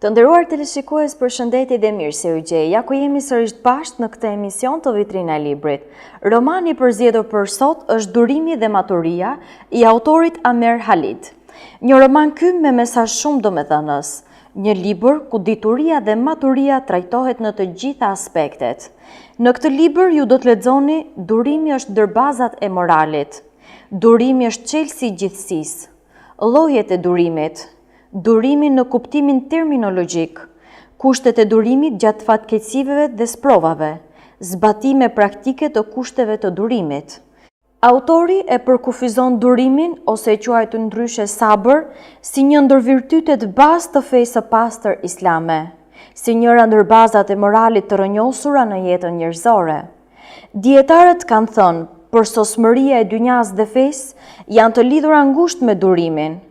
Të nderuar teleshikues, përshëndetje dhe mirë se u gjej. Ja ku jemi sërish bashkë në këtë emision të Vitrina e Librit. Romani përzgjedhur për sot është Durimi dhe Maturia i autorit Amer Halid. Një roman ky me mesazh shumë domethënës. Një libër ku dituria dhe maturia trajtohet në të gjitha aspektet. Në këtë libër ju do të lexoni durimi është ndër bazat e moralit. Durimi është çelësi i gjithësisë. Llojet e durimit. Durimi në kuptimin terminologjik, kushtet e durimit gjatë fatkeqësive dhe sprovave, zbatime praktike të kushteve të durimit. Autori e përkufizon durimin, ose e quajtur ndryshe sabër, si një ndër virtytet bazë të fesë së pastër islame, si njëra ndër bazat e moralit të rrënjosura në jetën njerëzore. Dietarët kanë thënë, përsosmëria e dynjas dhe fesë janë të lidhura ngushtë me durimin.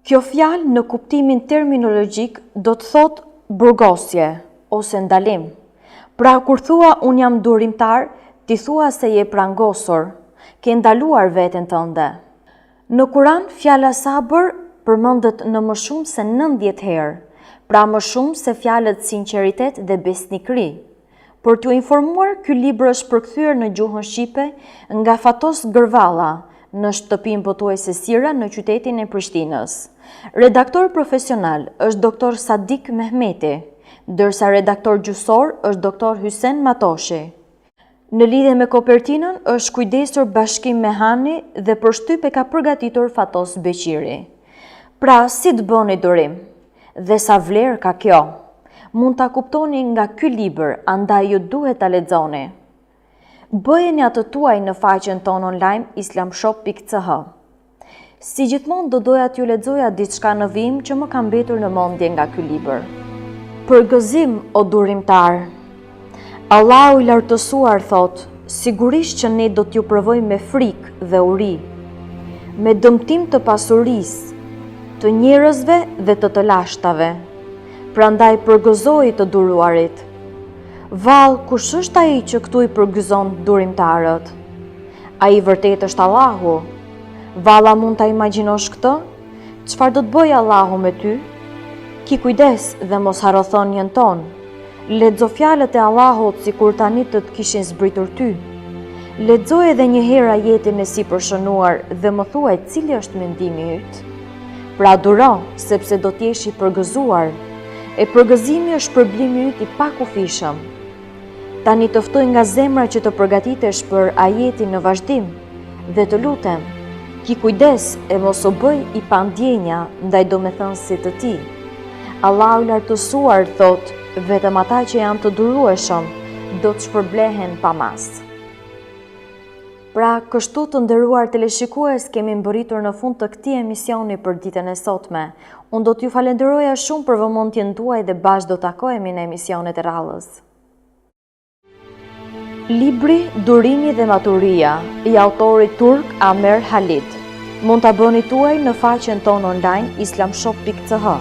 Kjo fjalë në kuptimin terminologjik do të thotë burgosje ose ndalim. Pra kur thua unë jam durimtar, ti thua se je prangosur, ke ndaluar veten tënde. Në Kur'an fjala sabër përmendet në më shumë se 90 herë, pra më shumë se fjalët sinqeritet dhe besnikëri. Për t'ju informuar, ky libër është përkthyer në gjuhën shqipe nga Fatos Gërvalla në shtëpinë botuese Sira në qytetin e Prishtinës. Redaktor profesional është doktor Sadik Mehmeti, ndërsa redaktor gjyqësor është doktor Hysen Matoshi. Në lidhje me kopertinën është kujdesur Bashkim Mehani dhe përshtyp e ka përgatitur Fatos Beqiri. Pra, si të bëni durim? Dhe sa vlerë ka kjo? Mund ta kuptoni nga ky libër, andaj ju duhet ta lexoni. Bëjeni atë tuaj në faqen tonë online islamshop.ch. Si gjithmonë do doja t'ju lexoja diçka në vim që më ka mbetur në mendje nga ky libër. Për gëzim, o durimtar. Allahu i lartësuar thot, sigurisht që ne do t'ju provojmë me frikë dhe uri, me dëmtim të pasurisë, të njerëzve dhe të lashtave. Prandaj përgëzoi të duruarit. Vallë, kush është ai që këtu i përgëzon durimtarët? Ai vërtet është Allahu. Valla, mund ta imagjinosh këtë? Çfarë do të bëjë Allahu me ty? Ki kujdes dhe mos haro thonjën tonë. Lexo fjalët e Allahut sikur tani të kishin zbritur ty. Lexo edhe një herë ajetin e sipërshënuar dhe më thuaj cili është mendimi yt. Pra duro, sepse do të jesh i përgëzuar. E përgëzimi është shpërblimi yt i pakufishëm. Tani të ftoj nga zemra që të përgatitesh për ajetin në vazhdim dhe të lutem, ki kujdes e mos u bëj i pandjenja ndaj domethënësit të tij. Allahu i lartësuar thot, vetëm ata që janë të durueshëm do të shpërblehen pa mas. Pra, kështu të nderuar teleshikues, kemi mbërritur në fund të këtij emisioni për ditën e sotme. Unë do t'ju falenderoja shumë për vëmendjen tuaj dhe bashkë do takohemi në emisionet e radhës. Libri Durimi dhe Maturia i autorit turk Amer Halid. Mund ta bëni tuaj në faqen tonë online islamshop.ch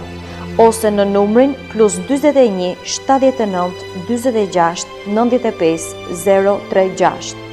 ose në numrin +41 79 46 95 036.